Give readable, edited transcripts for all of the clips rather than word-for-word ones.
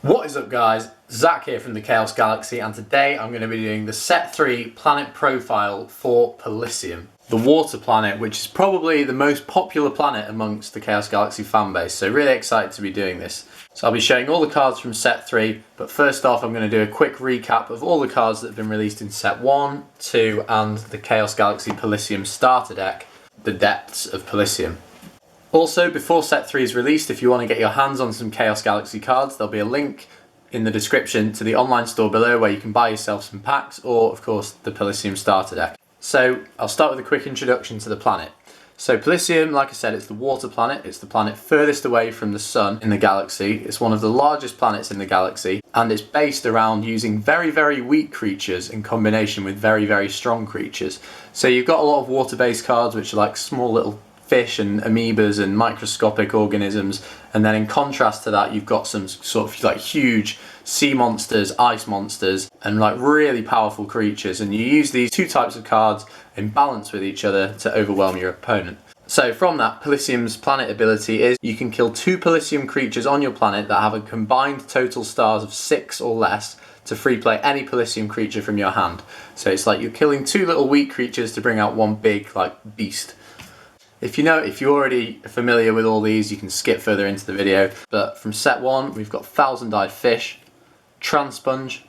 What is up guys, Zach here from the Chaos Galaxy, and today I'm going to be doing the Set 3 planet profile for Palicium, the water planet, which is probably the most popular planet amongst the Chaos Galaxy fanbase, so really excited to be doing this. So I'll be showing all the cards from Set 3, but first off I'm going to do a quick recap of all the cards that have been released in Set 1, 2 and the Chaos Galaxy Palicium starter deck, the Depths of Palicium. Also, before Set 3 is released, if you want to get your hands on some Chaos Galaxy cards, there'll be a link in the description to the online store below where you can buy yourself some packs, or of course the Palicium starter deck. So I'll start with a quick introduction to the planet. So Palicium, like I said, it's the water planet. It's the planet furthest away from the sun in the galaxy. It's one of the largest planets in the galaxy, and it's based around using very, very weak creatures in combination with very, very strong creatures. So you've got a lot of water-based cards which are like small little fish and amoebas and microscopic organisms, and then in contrast to that you've got some sort of like huge sea monsters, ice monsters, and like really powerful creatures, and you use these two types of cards in balance with each other to overwhelm your opponent. So from that, Palicium's planet ability is you can kill 2 Palicium creatures on your planet that have a combined total stars of 6 or less to free play any Palicium creature from your hand. So it's like you're killing 2 little weak creatures to bring out one big like beast. If you're already familiar with all these, you can skip further into the video. But from Set 1, we've got Thousand-Eyed Fish, Transponge,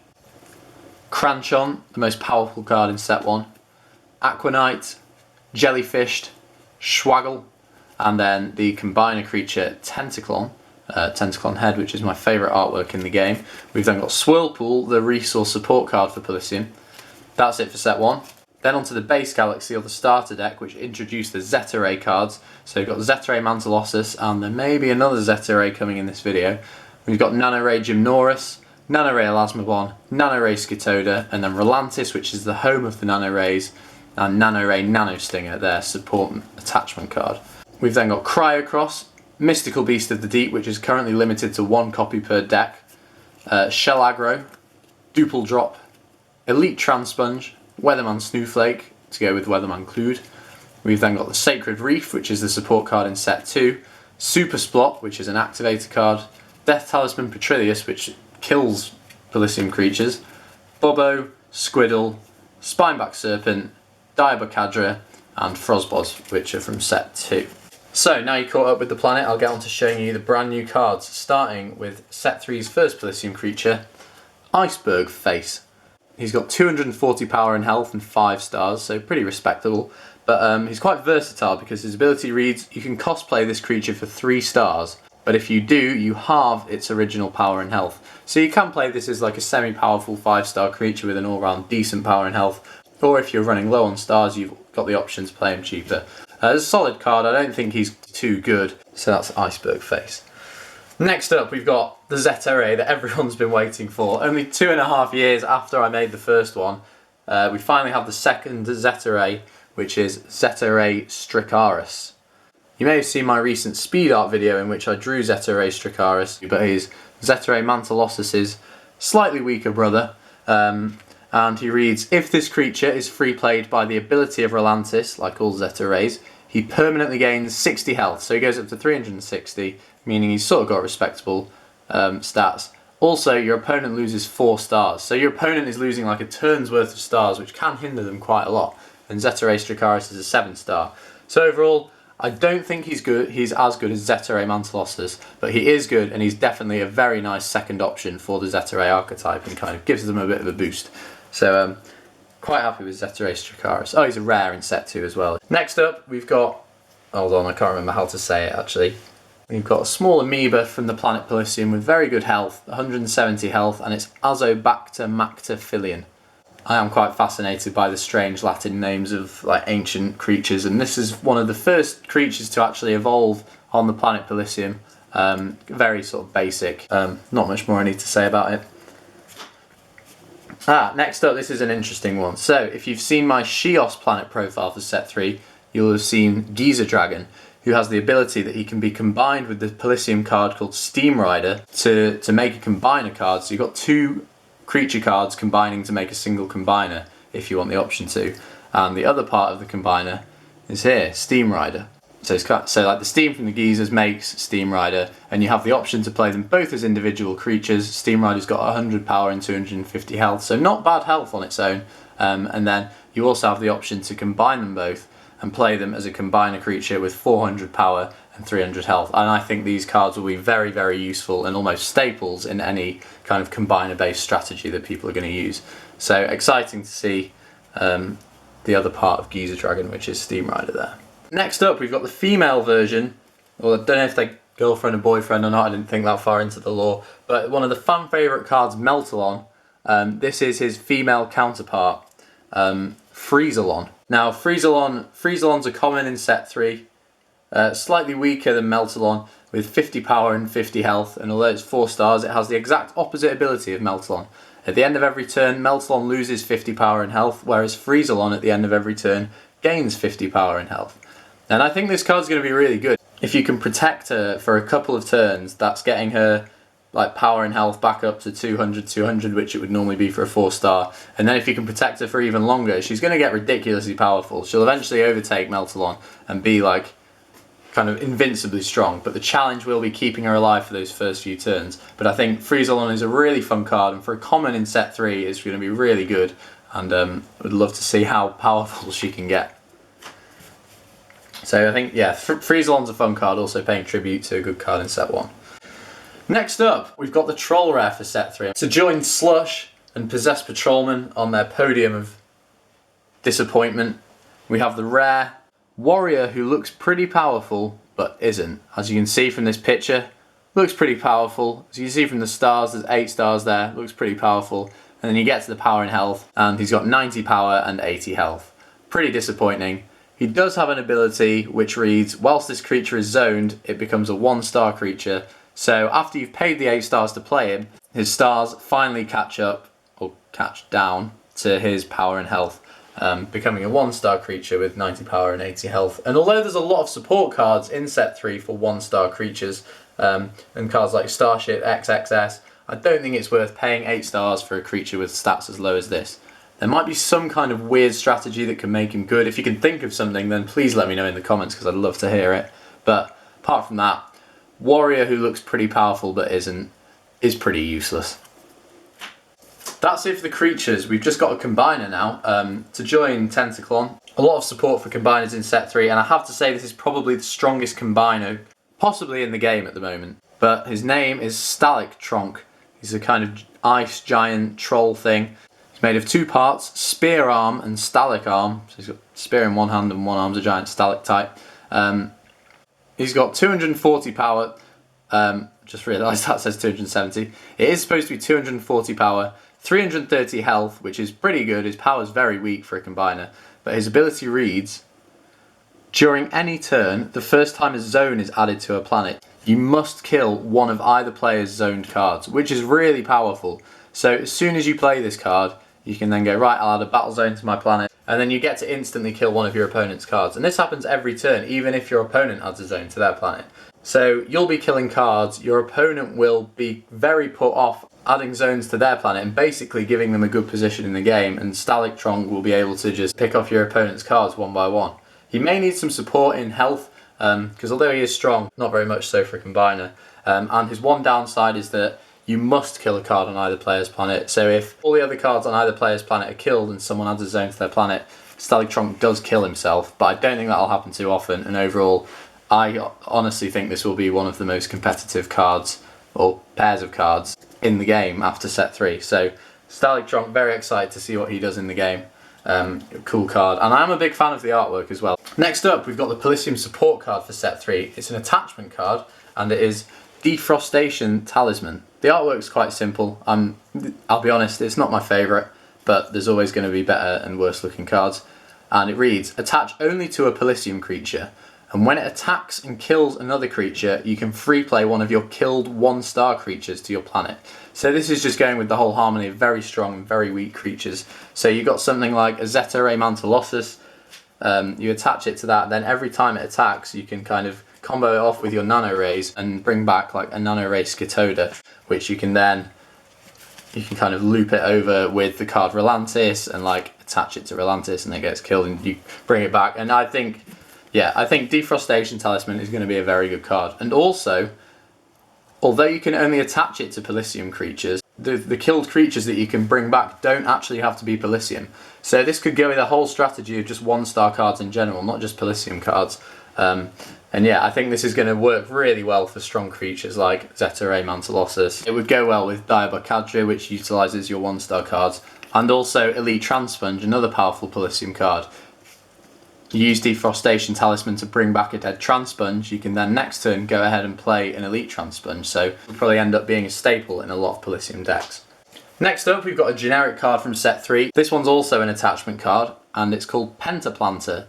Cranchon, the most powerful card in Set 1, Aquanite, Jellyfished, Schwaggle, and then the combiner creature Tentaclon, Tentaclon Head, which is my favourite artwork in the game. We've then got Swirlpool, the resource support card for Palicium. That's it for Set 1. Then onto the base galaxy, or the starter deck, which introduced the Zeta Ray cards. So we've got Zeta Ray Mantilossus, and there may be another Zeta Ray coming in this video. We've got Nano Ray Gymnorus, Nano Ray Elasmobon, Nano Ray Skitoda, and then Rolantis, which is the home of the Nano Rays, and Nano Ray Nanostinger, their support attachment card. We've then got Cryocross, Mystical Beast of the Deep, which is currently limited to 1 copy per deck, Shell Aggro, Duple Drop, Elite Transponge, Weatherman Snowflake, to go with Weatherman Clued. We've then got the Sacred Reef, which is the support card in Set 2, Super Splot, which is an activator card, Death Talisman Petrilius, which kills Palicium creatures, Bobo, Squiddle, Spineback Serpent, Diabocadra, and Frostboss, which are from Set 2. So now you're caught up with the planet, I'll get on to showing you the brand new cards, starting with Set 3's first Palicium creature, Iceberg Face. He's got 240 power and health and 5 stars, so pretty respectable. But he's quite versatile because his ability reads, you can cosplay this creature for 3 stars, but if you do, you halve its original power and health. So you can play this as like a semi-powerful 5-star creature with an all-round decent power and health, or if you're running low on stars, you've got the option to play him cheaper. It's a solid card, I don't think he's too good, so that's Iceberg Face. Next up, we've got the Zeta Ray that everyone's been waiting for. Only 2.5 years after I made the first one, we finally have the second Zeta Ray, which is Zeta Ray Stricaris. You may have seen my recent speed art video in which I drew Zeta Ray Stricaris, but he's Zeta Ray Mantilossus's slightly weaker brother. And he reads, if this creature is free played by the ability of Rolantis, like all Zeta Rays, he permanently gains 60 health, so he goes up to 360, meaning he's sort of got respectable stats. Also, your opponent loses 4 stars, so your opponent is losing like a turn's worth of stars, which can hinder them quite a lot, and Zeta Ray Stricaris is a 7-star. So overall, I don't think he's as good as Zeta Ray Mantilossus, but he is good, and he's definitely a very nice second option for the Zeta Ray archetype, and kind of gives them a bit of a boost. So quite happy with Zeta Ray Stricaris. Oh, he's a rare in Set 2 as well. Next up, we've got, hold on, I can't remember how to say it actually. We've got a small amoeba from the planet Palicium with very good health, 170 health, and it's Azobacter mactophylian. I am quite fascinated by the strange Latin names of like ancient creatures, and this is one of the first creatures to actually evolve on the planet Palicium. Very sort of basic, not much more I need to say about it. Next up, this is an interesting one. So, if you've seen my Chaos planet profile for Set 3, you'll have seen Giza Dragon, who has the ability that he can be combined with the Palicium card called Steam Rider to make a combiner card. So you've got 2 creature cards combining to make a single combiner, if you want the option to. And the other part of the combiner is here, Steam Rider. So like the steam from the geysers makes Steam Rider, and you have the option to play them both as individual creatures. Steam Rider's got 100 power and 250 health, so not bad health on its own. And then you also have the option to combine them both and play them as a combiner creature with 400 power and 300 health. And I think these cards will be very, very useful and almost staples in any kind of combiner-based strategy that people are going to use. So exciting to see the other part of Geyser Dragon, which is Steam Rider there. Next up, we've got the female version. Well, I don't know if they're girlfriend or boyfriend or not, I didn't think that far into the lore, but one of the fan favourite cards, Meltalon. This is his female counterpart, Friezalon. Now, Friezalon's a common in set 3, slightly weaker than Meltalon, with 50 power and 50 health, and although it's 4 stars, it has the exact opposite ability of Meltalon. At the end of every turn, Meltalon loses 50 power and health, whereas Friezalon at the end of every turn gains 50 power and health. And I think this card's going to be really good. If you can protect her for a couple of turns, that's getting her like power and health back up to 200, which it would normally be for a 4-star. And then if you can protect her for even longer, she's going to get ridiculously powerful. She'll eventually overtake Meltalon and be like kind of invincibly strong. But the challenge will be keeping her alive for those first few turns. But I think Friezalon is a really fun card, and for a common in set 3, it's going to be really good. And would love to see how powerful she can get. So I think, yeah, Friezalon's a fun card, also paying tribute to a good card in set 1. Next up, we've got the Troll rare for set 3. To join Slush and Possessed Patrolman on their podium of disappointment, we have the rare Warrior, who looks pretty powerful, but isn't. As you can see from this picture, looks pretty powerful. As you can see from the stars, there's 8 stars there, looks pretty powerful. And then you get to the power and health, and he's got 90 power and 80 health. Pretty disappointing. He does have an ability which reads, whilst this creature is zoned, it becomes a 1-star creature. So after you've paid the 8 stars to play him, his stars finally catch up, or catch down, to his power and health, becoming a 1-star creature with 90 power and 80 health. And although there's a lot of support cards in set 3 for 1-star creatures, and cards like Starship, XXS, I don't think it's worth paying 8 stars for a creature with stats as low as this. There might be some kind of weird strategy that can make him good. If you can think of something, then please let me know in the comments, because I'd love to hear it. But apart from that, Warrior, who looks pretty powerful but isn't, is pretty useless. That's it for the creatures. We've just got a combiner now to join Tentaclon. A lot of support for combiners in set 3, and I have to say this is probably the strongest combiner possibly in the game at the moment. But his name is Statictron. He's a kind of ice giant troll thing. He's made of 2 parts, Spear Arm and Stalic Arm. So he's got spear in one hand and one arm's a giant stalactite. He's got 240 power. Just realised that says 270. It is supposed to be 240 power, 330 health, which is pretty good. His power is very weak for a combiner. But his ability reads, during any turn, the first time a zone is added to a planet, you must kill one of either player's zoned cards, which is really powerful. So as soon as you play this card, you can then go, right, I'll add a battle zone to my planet, and then you get to instantly kill one of your opponent's cards. And this happens every turn, even if your opponent adds a zone to their planet. So you'll be killing cards, your opponent will be very put off adding zones to their planet and basically giving them a good position in the game, and Stalictron will be able to just pick off your opponent's cards one by one. He may need some support in health, because although he is strong, not very much so for a combiner. And his one downside is that you must kill a card on either player's planet. So if all the other cards on either player's planet are killed and someone adds a zone to their planet, Stalictron does kill himself, but I don't think that'll happen too often. And overall, I honestly think this will be one of the most competitive cards, or pairs of cards, in the game after set 3. So Stalictron, very excited to see what he does in the game. Cool card, and I'm a big fan of the artwork as well. Next up, we've got the Palicium support card for set 3. It's an attachment card, and it is Defrostation Talisman. The artwork's quite simple. I'll be honest, it's not my favourite, but there's always going to be better and worse looking cards. And it reads, attach only to a Palicium creature, and when it attacks and kills another creature, you can free play one of your killed 1-star creatures to your planet. So this is just going with the whole harmony of very strong and very weak creatures. So you've got something like a Zeta Aras, you attach it to that, then every time it attacks, you can kind of combo it off with your Nano Rays and bring back like a Nano Ray Skitoda, which you can kind of loop it over with the card Relantis and like attach it to Relantis, and it gets killed and you bring it back. And I think yeah, I think Defrostation Talisman is going to be a very good card. And also, although you can only attach it to Palicium creatures, the killed creatures that you can bring back don't actually have to be Palicium. So this could go with a whole strategy of just 1-star cards in general, not just Palicium cards. And yeah, I think this is going to work really well for strong creatures like Zeta Ray Mantilossus. It would go well with Diabocadra, which utilises your 1-star cards, and also Elite Transponge, another powerful Palicium card. You use Defrostation Talisman to bring back a dead Transponge, you can then next turn go ahead and play an Elite Transponge, so it'll probably end up being a staple in a lot of Palicium decks. Next up, we've got a generic card from set 3. This one's also an attachment card, and it's called Panther Planter.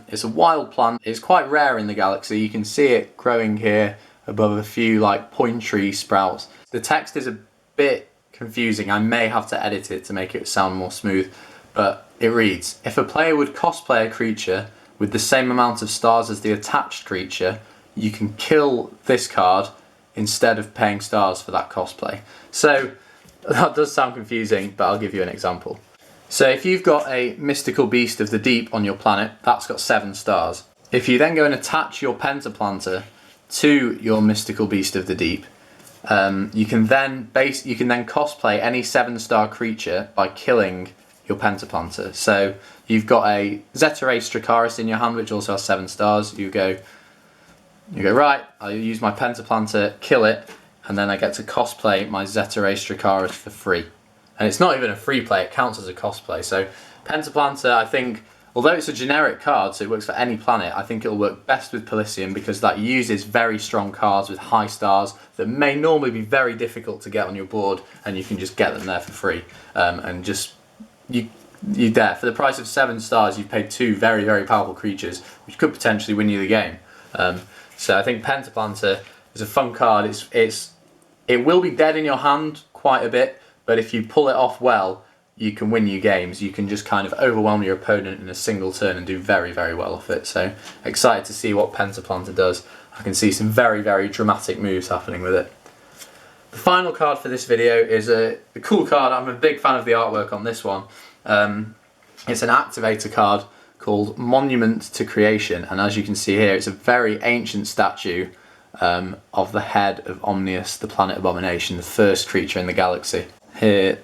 It's a wild plant. It's quite rare in the galaxy. You can see it growing here above a few like pine tree sprouts. The text is a bit confusing. I may have to edit it to make it sound more smooth, but it reads, if a player would cosplay a creature with the same amount of stars as the attached creature, you can kill this card instead of paying stars for that cosplay. So that does sound confusing, but I'll give you an example. So if you've got a mystical beast of the deep on your planet, that's got 7 stars. If you then go and attach your Panther Planter to your mystical beast of the deep, you can then cosplay any 7-star creature by killing your Panther Planter. So you've got a Zeta Ray Stracaris in your hand, which also has 7 stars. You go right, I'll use my Panther Planter, kill it, and then I get to cosplay my Zeta Ray Stracaris for free. And it's not even a free play, it counts as a cosplay. So Panther Planter, I think, although it's a generic card, so it works for any planet, I think it'll work best with Palicium because that uses very strong cards with high stars that may normally be very difficult to get on your board, and you can just get them there for free. And just, you're there. For the price of 7 stars, you've paid 2 very, very powerful creatures, which could potentially win you the game. So I think Panther Planter is a fun card. It will be dead in your hand quite a bit, but if you pull it off well, you can win you games. You can just kind of overwhelm your opponent in a single turn and do very, very well off it. So excited to see what Panther Planter does. I can see some very, very dramatic moves happening with it. The final card for this video is a cool card. I'm a big fan of the artwork on this one. It's an activator card called Monument to Creation, and as you can see here, it's a very ancient statue of the head of Omnius, the planet abomination, the first creature in the galaxy. Here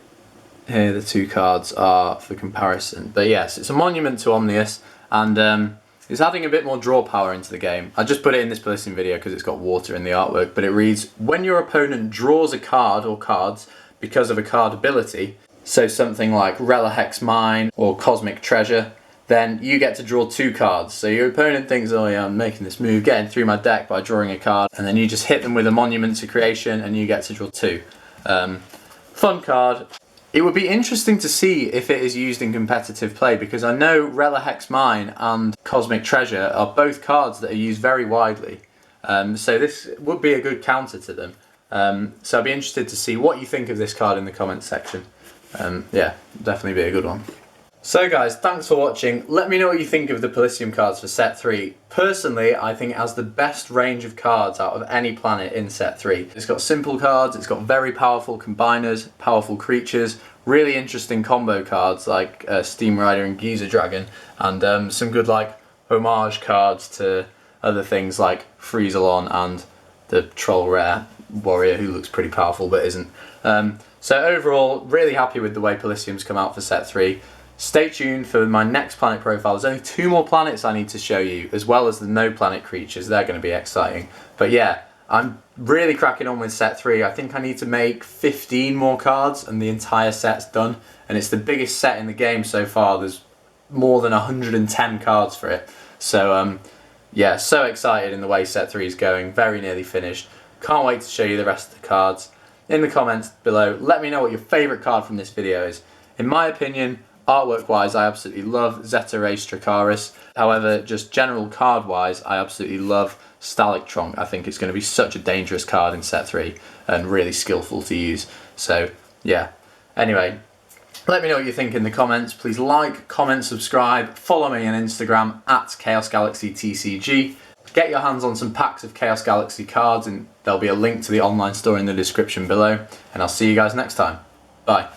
the 2 cards are for comparison. But yes, it's a monument to Omnius, and it's adding a bit more draw power into the game. I just put it in this Palicium video because it's got water in the artwork, but it reads, when your opponent draws a card or cards because of a card ability, so something like Relihex Mine or Cosmic Treasure, then you get to draw 2 cards. So your opponent thinks, oh yeah, I'm making this move, getting through my deck by drawing a card, and then you just hit them with a Monument to Creation and you get to draw 2. Fun card. It would be interesting to see if it is used in competitive play, because I know Relihex Mine and Cosmic Treasure are both cards that are used very widely. So this would be a good counter to them. So I'd be interested to see what you think of this card in the comments section. Yeah, definitely be a good one. So guys, thanks for watching. Let me know what you think of the Palicium cards for set 3. Personally, I think it has the best range of cards out of any planet in set 3. It's got simple cards, it's got very powerful combiners, powerful creatures, really interesting combo cards like Steam Rider and Giza Dragon, and some good like homage cards to other things like Friezalon and the Troll Rare Warrior, who looks pretty powerful but isn't. So overall, really happy with the way Palicium's come out for set 3. Stay tuned for my next planet profile. There's only 2 more planets I need to show you, as well as the no planet creatures. They're going to be exciting. But yeah, I'm really cracking on with set 3. I think I need to make 15 more cards and the entire set's done. And it's the biggest set in the game so far. There's more than 110 cards for it. So yeah, so excited in the way set 3 is going. Very nearly finished. Can't wait to show you the rest of the cards. In the comments below, let me know what your favourite card from this video is. In my opinion, artwork wise, I absolutely love Zeta Ray Stracaris. However, just general card wise, I absolutely love Statictron. I think it's going to be such a dangerous card in set 3 and really skillful to use. So yeah, anyway, let me know what you think in the comments. Please like, comment, subscribe, follow me on Instagram at Chaos Galaxy TCG. Get your hands on some packs of Chaos Galaxy cards, and there'll be a link to the online store in the description below. And I'll see you guys next time. Bye.